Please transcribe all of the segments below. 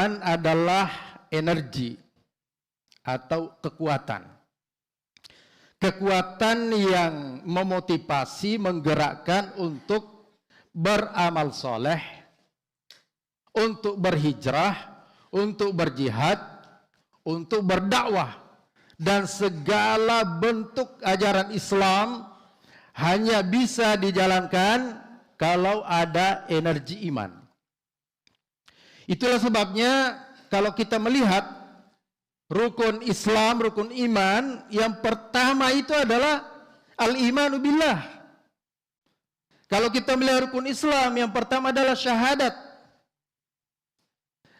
iman adalah energi atau kekuatan. Kekuatan yang memotivasi, menggerakkan untuk beramal soleh, untuk berhijrah, untuk berjihad, untuk berdakwah. Dan segala bentuk ajaran Islam hanya bisa dijalankan kalau ada energi iman. Itulah sebabnya kalau kita melihat rukun Islam, rukun iman, yang pertama itu adalah al-imanu billah. Kalau kita melihat rukun Islam, yang pertama adalah syahadat.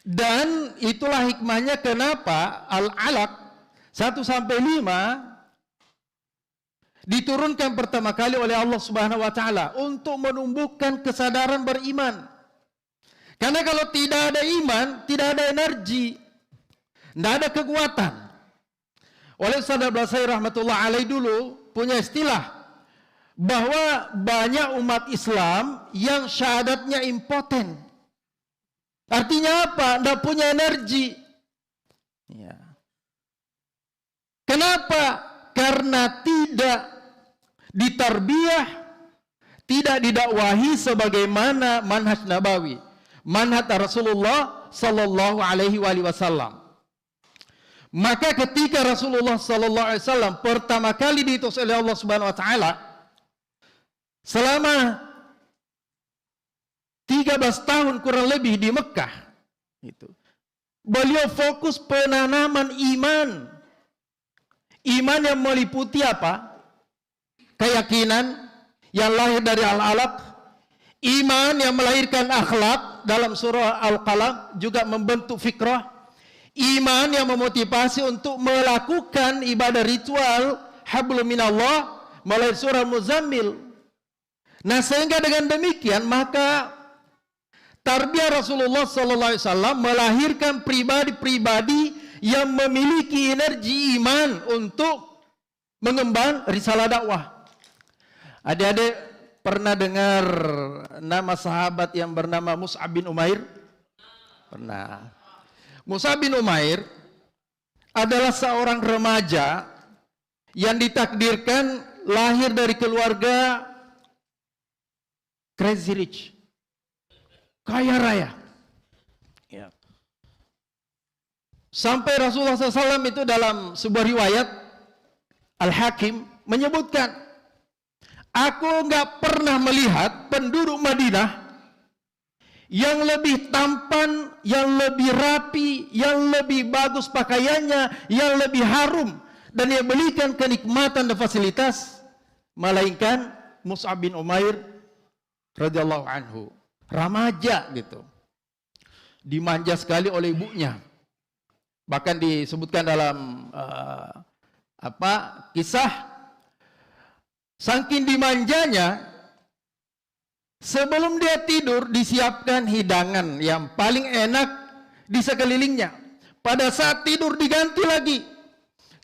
Dan itulah hikmahnya kenapa Al-Alaq 1-5 diturunkan pertama kali oleh Allah Subhanahu wa taala untuk menumbuhkan kesadaran beriman. Karena kalau tidak ada iman, tidak ada energi, tidak ada kekuatan. Oleh Ustaz Abdul Basir rahmatullah alaih dulu punya istilah bahwa banyak umat Islam yang syahadatnya impoten. Artinya apa? Tidak punya energi. Ya. Kenapa? Karena tidak ditarbiyah, tidak didakwahi sebagaimana manhaj Nabawi, manhaj Rasulullah sallallahu alaihi wasallam. Maka ketika Rasulullah sallallahu alaihi wasallam pertama kali diutus oleh Allah Subhanahu wa taala selama 13 tahun kurang lebih di Mekah, itu beliau fokus penanaman iman. Iman yang meliputi apa? Keyakinan yang lahir dari al-alaq, iman yang melahirkan akhlak dalam surah Al-Qalam juga membentuk fikrah, iman yang memotivasi untuk melakukan ibadah ritual hablum minallah melalui surah Muzammil. Nah, sehingga dengan demikian maka tarbiyah Rasulullah sallallahu alaihi wasallam melahirkan pribadi-pribadi yang memiliki energi iman untuk mengemban risalah dakwah. Adik-adik pernah dengar nama sahabat yang bernama Mus'ab bin Umair? Pernah. Mus'ab bin Umair adalah seorang remaja yang ditakdirkan lahir dari keluarga crazy rich, kaya raya. Ya. Sampai Rasulullah SAW itu dalam sebuah riwayat Al-Hakim menyebutkan, aku nggak pernah melihat penduduk Madinah yang lebih tampan, yang lebih rapi, yang lebih bagus pakaiannya, yang lebih harum, dan yang berikan kenikmatan dan fasilitas, melainkan Mus'ab bin Umair radhiyallahu anhu. Remaja gitu, dimanja sekali oleh ibunya. Bahkan disebutkan dalam kisah, saking dimanjanya, sebelum dia tidur disiapkan hidangan yang paling enak di sekelilingnya. Pada saat tidur diganti lagi.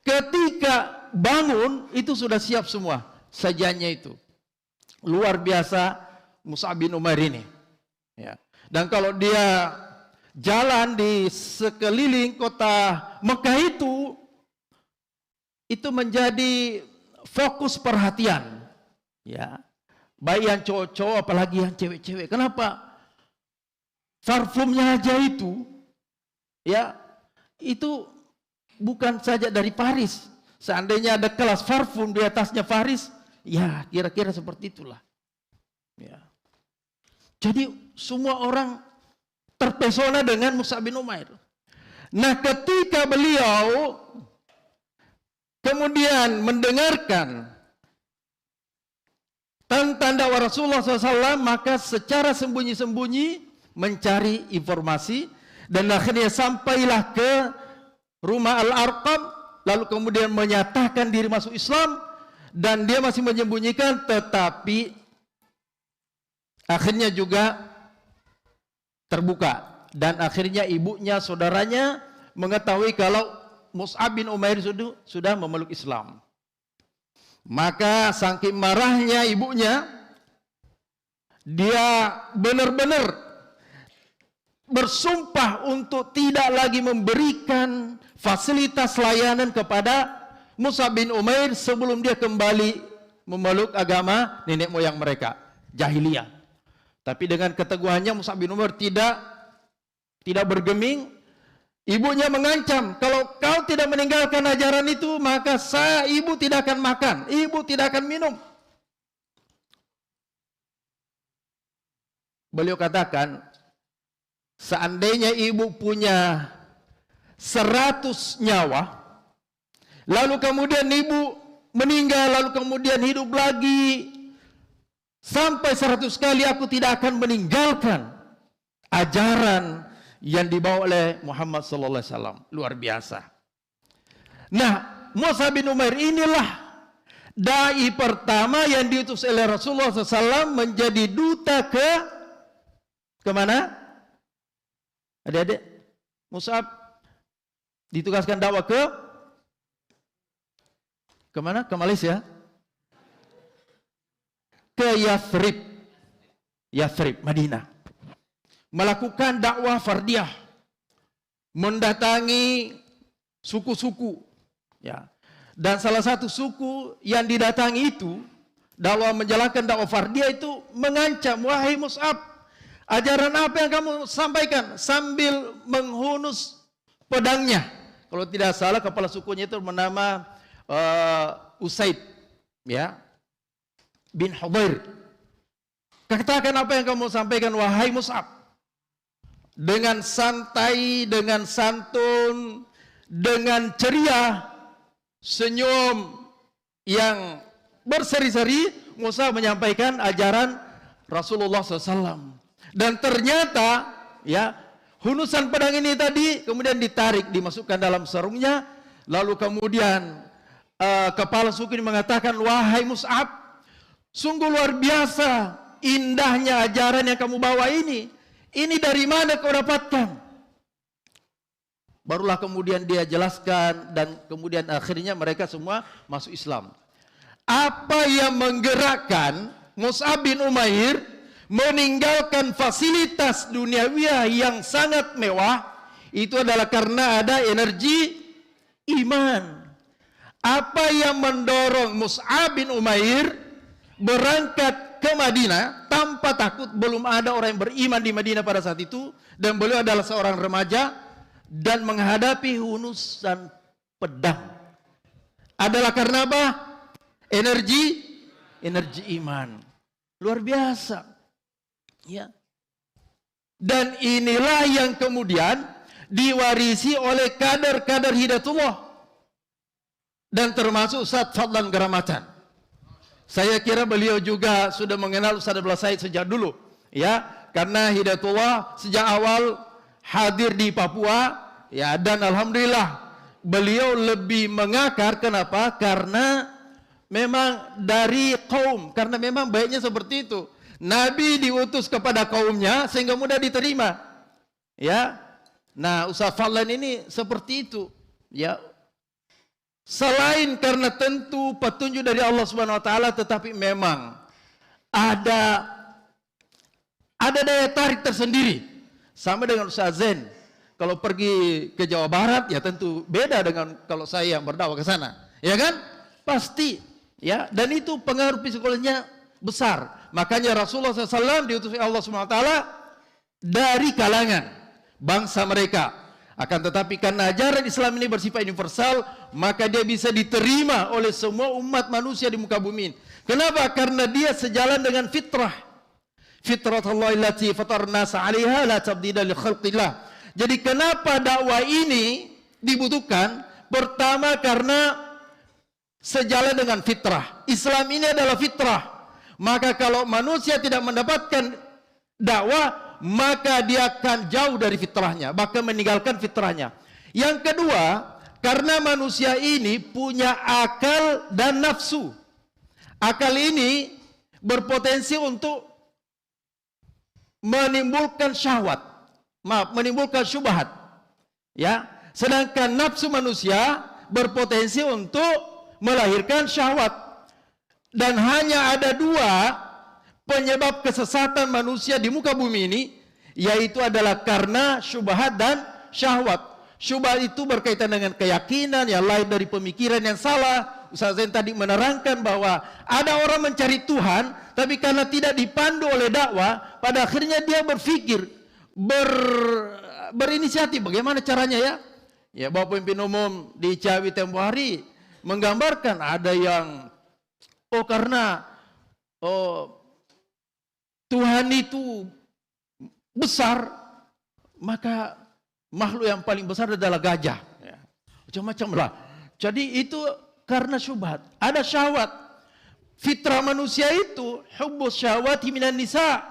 Ketika bangun itu sudah siap semua sajiannya itu. Luar biasa Mus'ab bin Umair ini. Ya. Dan kalau dia jalan di sekeliling kota Mekah itu menjadi fokus perhatian, ya, baik yang cowok-cowok apalagi yang cewek-cewek. Kenapa? Parfumnya aja itu, ya, itu bukan saja dari Paris. Seandainya ada kelas parfum di atasnya Paris, ya kira-kira seperti itulah. Ya. Jadi semua orang terpesona dengan Mus'ab bin Umair. Nah, ketika beliau kemudian mendengarkan tentang dakwah Rasulullah SAW, maka secara sembunyi-sembunyi mencari informasi, dan akhirnya sampailah ke rumah Al-Arqam, lalu kemudian menyatakan diri masuk Islam, dan dia masih menyembunyikan, tetapi akhirnya juga terbuka, dan akhirnya ibunya, saudaranya mengetahui kalau Mus'ab bin Umair sudah memeluk Islam. Maka saking marahnya ibunya, dia benar-benar bersumpah untuk tidak lagi memberikan fasilitas layanan kepada Mus'ab bin Umair sebelum dia kembali memeluk agama nenek moyang mereka, jahiliyah. Tapi dengan keteguhannya Mus'ab bin Umair tidak bergeming. Ibunya mengancam, kalau kau tidak meninggalkan ajaran itu, maka ibu tidak akan makan, ibu tidak akan minum. Beliau katakan, seandainya ibu punya 100 nyawa, lalu kemudian ibu meninggal, lalu kemudian hidup lagi, sampai 100 kali aku tidak akan meninggalkan ajaran yang dibawa oleh Muhammad sallallahu alaihi wasallam. Luar biasa. Nah, Mus'ab bin Umair inilah dai pertama yang diutus oleh Rasulullah SAW menjadi duta ke mana? Adik-adik, Mus'ab ditugaskan dakwah ke mana? Ke Malaysia? Ke Yathrib, Madinah. Melakukan dakwah fardiyah, mendatangi suku-suku, ya. Dan salah satu suku yang didatangi itu, dakwah menjalankan dakwah fardiyah itu mengancam, wahai Mus'ab, ajaran apa yang kamu sampaikan? Sambil menghunus pedangnya. Kalau tidak salah kepala sukunya itu bernama Usaid, ya, bin Hudair. Katakan apa yang kamu sampaikan, wahai Mus'ab. Dengan santai, dengan santun, dengan ceria, senyum yang berseri-seri, Mus'ab menyampaikan ajaran Rasulullah SAW. Dan ternyata, ya, hunusan pedang ini tadi kemudian ditarik, dimasukkan dalam sarungnya, lalu kemudian kepala suku ini mengatakan, wahai Mus'ab, sungguh luar biasa indahnya ajaran yang kamu bawa ini. Ini dari mana kau dapatkan? Barulah kemudian dia jelaskan dan kemudian akhirnya mereka semua masuk Islam. Apa yang menggerakkan Mus'ab bin Umair meninggalkan fasilitas duniawiah yang sangat mewah? Itu adalah karena ada energi iman. Apa yang mendorong Mus'ab bin Umair berangkat ke Madinah tanpa takut? Belum ada orang yang beriman di Madinah pada saat itu, dan beliau adalah seorang remaja dan menghadapi hunusan pedang. Adalah karena apa? Energi iman. Luar biasa. Ya. Dan inilah yang kemudian diwarisi oleh kader-kader Hidayatullah. Dan termasuk Ustaz Fadlan Garamatan. Saya kira beliau juga sudah mengenal Ustaz Abdullah Said sejak dulu, ya, karena Hidayatullah sejak awal hadir di Papua, ya, dan alhamdulillah beliau lebih mengakar. Kenapa? Karena memang dari kaum, karena memang baiknya seperti itu. Nabi diutus kepada kaumnya sehingga mudah diterima, ya. Nah, Ustaz Fadlan ini seperti itu, ya. Selain karena tentu petunjuk dari Allah Subhanahu wa taala, tetapi memang ada daya tarik tersendiri. Sama dengan Ustaz Zain. Kalau pergi ke Jawa Barat, ya tentu beda dengan kalau saya yang berdakwah ke sana. Ya kan? Pasti, ya. Dan itu pengaruh psikologinya besar. Makanya Rasulullah SAW diutus oleh Allah Subhanahu wa taala dari kalangan bangsa mereka. Akan tetapi karena ajaran Islam ini bersifat universal, maka dia bisa diterima oleh semua umat manusia di muka bumi. Kenapa? Karena dia sejalan dengan fitrah. Fitratullahi allati fatarna 'alaiha la tabdila li khalqillah. Jadi kenapa dakwah ini dibutuhkan? Pertama karena sejalan dengan fitrah. Islam ini adalah fitrah. Maka kalau manusia tidak mendapatkan dakwah, maka dia akan jauh dari fitrahnya, bahkan meninggalkan fitrahnya. Yang kedua, karena manusia ini punya akal dan nafsu. Akal ini berpotensi untuk menimbulkan syahwat, menimbulkan syubhat, ya. Sedangkan nafsu manusia berpotensi untuk melahirkan syahwat. Dan hanya ada dua penyebab kesesatan manusia di muka bumi ini, yaitu adalah karena syubhat dan syahwat. Syubhat itu berkaitan dengan keyakinan yang lain dari pemikiran yang salah. Ustaz Zain tadi menerangkan bahwa ada orang mencari Tuhan, tapi karena tidak dipandu oleh dakwah, pada akhirnya dia berpikir, berinisiatif. Bagaimana caranya ya? Ya, Bapak Pemimpin Umum di Ciawi tempo hari menggambarkan ada yang karena Tuhan itu besar, maka makhluk yang paling besar adalah gajah. Ya. Macam-macam lah. Jadi itu karena syubhat. Ada syahwat. Fitrah manusia itu hubbus syahwati minan nisa.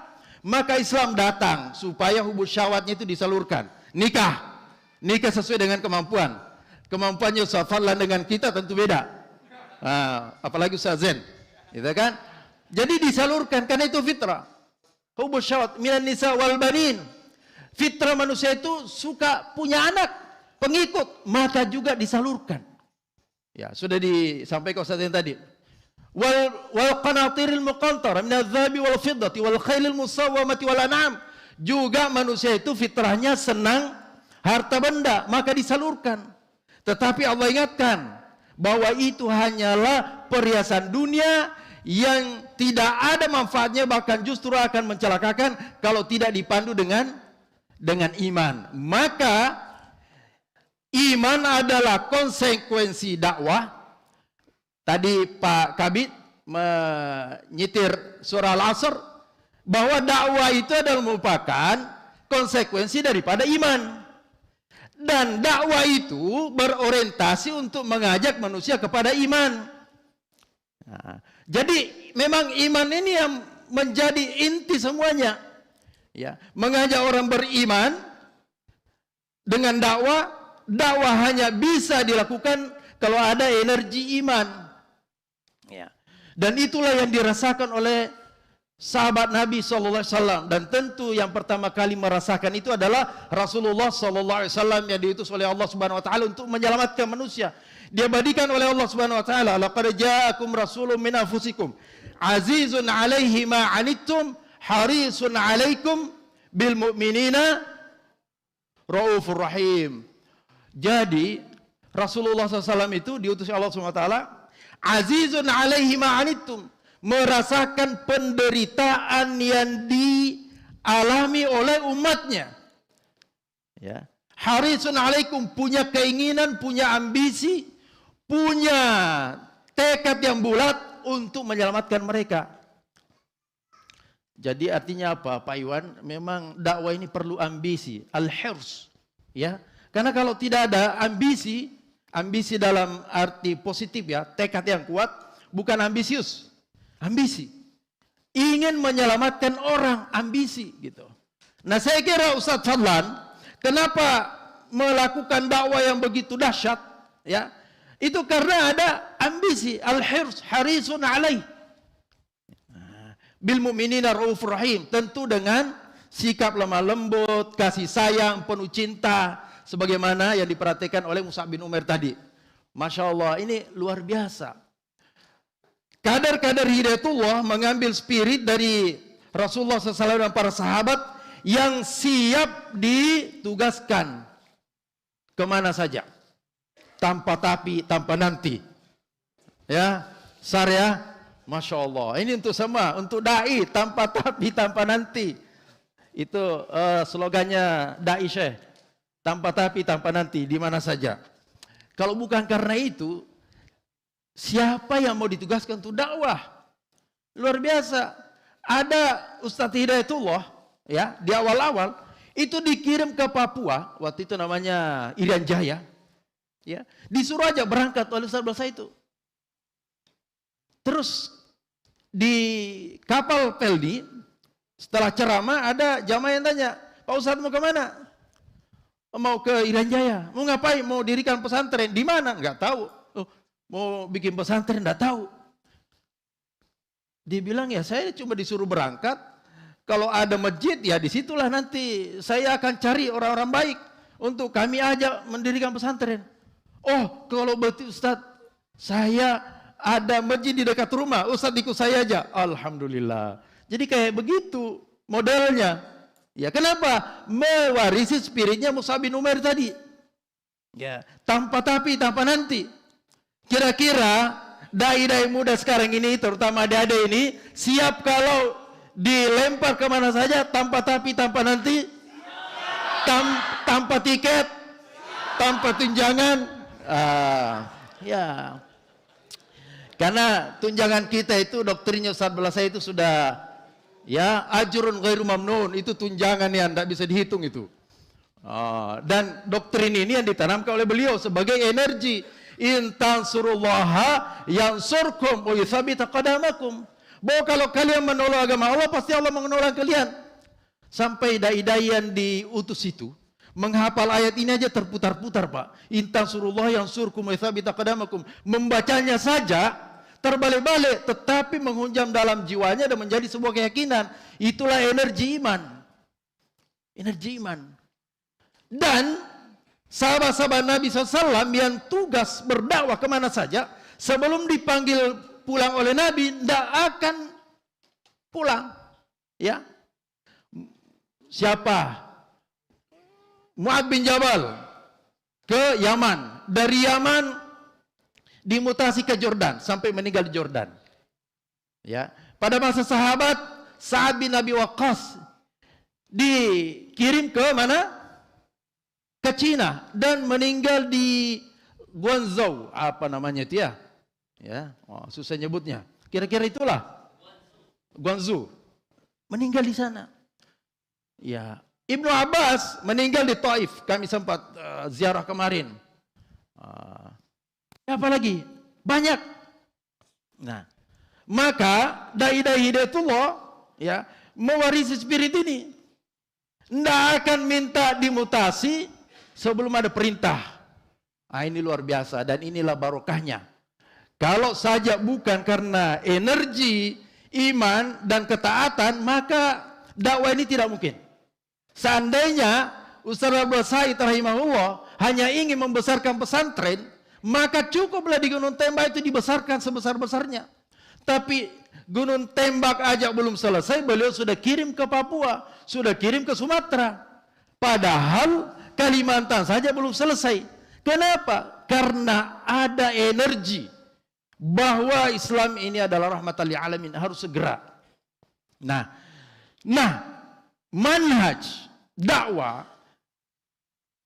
Maka Islam datang supaya hubbus syahwatnya itu disalurkan. Nikah. Nikah sesuai dengan kemampuan. Kemampuannya Ustaz Fadlan dengan kita tentu beda. Apalagi Ustaz Zain. Gitu kan? Jadi disalurkan karena itu fitrah. Hubbus syahwat minan nisa wal banin. Fitrah manusia itu suka punya anak, pengikut, maka juga disalurkan. Ya, sudah disampaikan Ustaz yang tadi. Wal qanatiril muqantara min adz-dzahabi wal fiddati wal khailil musawwamati wal an'am. Juga manusia itu fitrahnya senang harta benda, maka disalurkan. Tetapi Allah ingatkan bahwa itu hanyalah perhiasan dunia yang tidak ada manfaatnya, bahkan justru akan mencelakakan kalau tidak dipandu dengan iman. Maka iman adalah konsekuensi dakwah. Tadi Pak Kabit menyitir surah Al-Asr bahwa dakwah itu adalah merupakan konsekuensi daripada iman. Dan dakwah itu berorientasi untuk mengajak manusia kepada iman. Nah, jadi memang iman ini yang menjadi inti semuanya. Ya, mengajak orang beriman dengan dakwah. Dakwah hanya bisa dilakukan kalau ada energi iman. Ya. Dan itulah yang dirasakan oleh sahabat Nabi SAW. Dan tentu yang pertama kali merasakan itu adalah Rasulullah SAW yang diutus oleh Allah Subhanahu Wa Taala untuk menyelamatkan manusia. Diabadikan oleh Allah Subhanahu Wa Taala. Laqad ja'akum rasulun min anfusikum azizun 'alaihi ma 'anittum harisun 'alaikum bil mu'minina raufur rahim. Jadi Rasulullah SAW itu diutus Allah Subhanahu Wa Taala azizun 'alaihi ma 'anittum, merasakan penderitaan yang dialami oleh umatnya. Ya. Harisun 'alaikum, punya keinginan, punya ambisi, punya tekad yang bulat untuk menyelamatkan mereka. Jadi artinya apa, Pak Iwan? Memang dakwah ini perlu ambisi, al-hirs, ya. Karena kalau tidak ada ambisi, ambisi dalam arti positif ya, tekad yang kuat, bukan ambisius, ambisi. Ingin menyelamatkan orang, ambisi gitu. Nah, saya kira Ustaz Fadlan, kenapa melakukan dakwah yang begitu dahsyat, ya? Itu karena ada ambisi, al-hirs, harisun 'alaih. Bil mu'minina raufur rahim, tentu dengan sikap lemah lembut, kasih sayang, penuh cinta, sebagaimana yang diperhatikan oleh Mus'ab bin Umair tadi. Masya Allah, ini luar biasa. Kadar-kadar hidayatullah mengambil spirit dari Rasulullah SAW dan para sahabat yang siap ditugaskan kemana saja, tanpa tapi, tanpa nanti. Ya, Sarya, Masya Allah. Ini untuk semua, untuk da'i, tanpa tapi, tanpa nanti. Itu slogannya da'i Syekh. Tanpa tapi, tanpa nanti, di mana saja. Kalau bukan karena itu, siapa yang mau ditugaskan untuk dakwah? Luar biasa. Ada Ustadz Hidayatullah, ya, di awal-awal, itu dikirim ke Papua, waktu itu namanya Irian Jaya. Ya, disuruh aja berangkat oleh Ustadz itu. Terus di kapal Peldi, setelah ceramah ada jamaah yang tanya, Pak Ustadz mau kemana? Mau ke Irian Jaya. Mau ngapain? Mau dirikan pesantren. Di mana? Enggak tahu. Mau bikin pesantren, enggak tahu. Dia bilang, ya saya cuma disuruh berangkat. Kalau ada masjid, ya disitulah nanti saya akan cari orang-orang baik untuk kami ajak mendirikan pesantren. Oh, kalau betul Ustaz, saya ada masjid di dekat rumah, Ustaz ikut saya aja. Alhamdulillah. Jadi kayak begitu modelnya. Ya, kenapa? Mewarisi spiritnya Mus'ab bin Umair tadi. Ya, tanpa tapi, tanpa nanti. Kira-kira dai-dai muda sekarang ini, terutama adik-adik ini, siap kalau dilempar kemana saja, tanpa tapi, tanpa nanti, tanpa tiket, tanpa tunjangan. Ya, karena tunjangan kita itu, doktrinnya Ustaz Belasai itu sudah, ya, ajrun ghairu mamnun, itu tunjangan yang tidak bisa dihitung itu. Dan doktrin ini yang ditanamkan oleh beliau sebagai energi. In tansurullaha yansurkum wa yuthabbit qadamakum. Bahwa kalau kalian menolong agama Allah, pasti Allah menolong kalian. Sampai dai-dai yang diutus itu menghafal ayat ini aja terputar-putar, Pak. In tansurullaha yansurkum wa yuthabbit qadamakum. Membacanya saja terbalik-balik, tetapi menghunjam dalam jiwanya dan menjadi sebuah keyakinan. Itulah energi iman. Energi iman. Dan sahabat-sahabat Nabi SAW yang tugas berdakwah kemana saja, sebelum dipanggil pulang oleh Nabi, tidak akan pulang. Ya, siapa? Mu'adz bin Jabal ke Yaman. Dari Yaman dimutasi ke Jordan sampai meninggal di Jordan. Ya, pada masa sahabat Sa'ad bin Abi Waqqas dikirim ke mana? Ke Cina dan meninggal di Guangzhou, apa namanya itu ya? Ya, susah nyebutnya. Kira-kira itulah. Guangzhou. Meninggal di sana. Ya, Ibnu Abbas meninggal di Taif. Kami sempat ziarah kemarin. Apa lagi? Banyak. Nah, maka dai-dai hidayatullah, ya, mewarisi spirit ini. Tidak akan minta dimutasi sebelum ada perintah. Ini luar biasa dan inilah barokahnya. Kalau saja bukan karena energi iman dan ketaatan, maka dakwah ini tidak mungkin. Seandainya Ustaz Abdul Said rahimahullah hanya ingin membesarkan pesantren, maka cukuplah di Gunung Tembak itu dibesarkan sebesar-besarnya. Tapi Gunung Tembak aja belum selesai, beliau sudah kirim ke Papua, sudah kirim ke Sumatera. Padahal Kalimantan saja belum selesai. Kenapa? Karena ada energi bahwa Islam ini adalah rahmatan lil alamin, harus segera. Nah, manhaj dakwah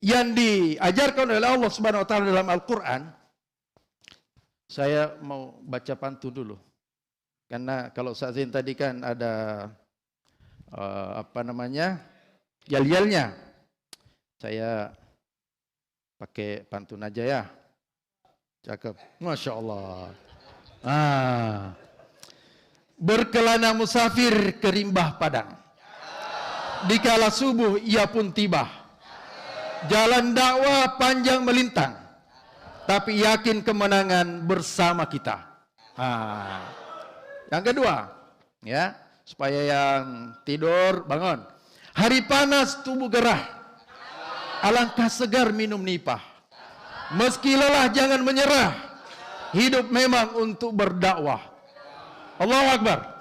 yang diajarkan oleh Allah Subhanahu wa taala dalam Al-Qur'an, saya mau baca pantun dulu. Karena kalau Ustaz Zain tadi kan ada yel-yelnya. Saya pakai pantun aja ya. Cakep. Masya Allah. Berkelana musafir ke rimbah padang. Dikala subuh ia pun tiba. Jalan dakwah panjang melintang. Tapi yakin kemenangan bersama kita. Yang kedua, ya, supaya yang tidur bangun. Hari panas tubuh gerah. Alangkah segar minum nipah. Meski lelah jangan menyerah. Hidup memang untuk berdakwah. Allahu Akbar.